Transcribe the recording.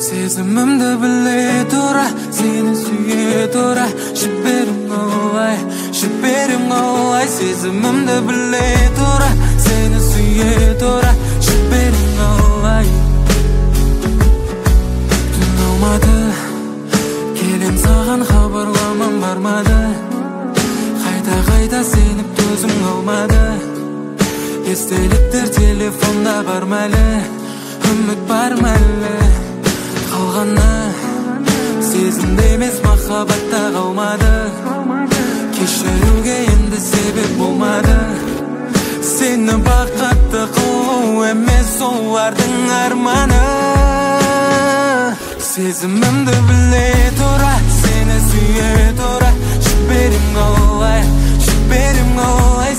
Сезімімді біле тұра, сені сүйе тұра, жіберім қалай, жіберім қалай. Сезімімді біле тұра, сені сүйе тұра, жіберім қалай. Түн алмады, келем саған хабарламам бармады. Қайта сеніп төзім қалмады. Естеліктер телефонда бар мәлі, үміт бар мәлі. Қалғаны сезімде емес махаббатта қалмады. Кешіруге енді себеп болмады. Сені бақытты қылу емес олардың арманы. Сезімімді біле тұра, сені сүйе тұра, жіберем қалай, жіберем қалай.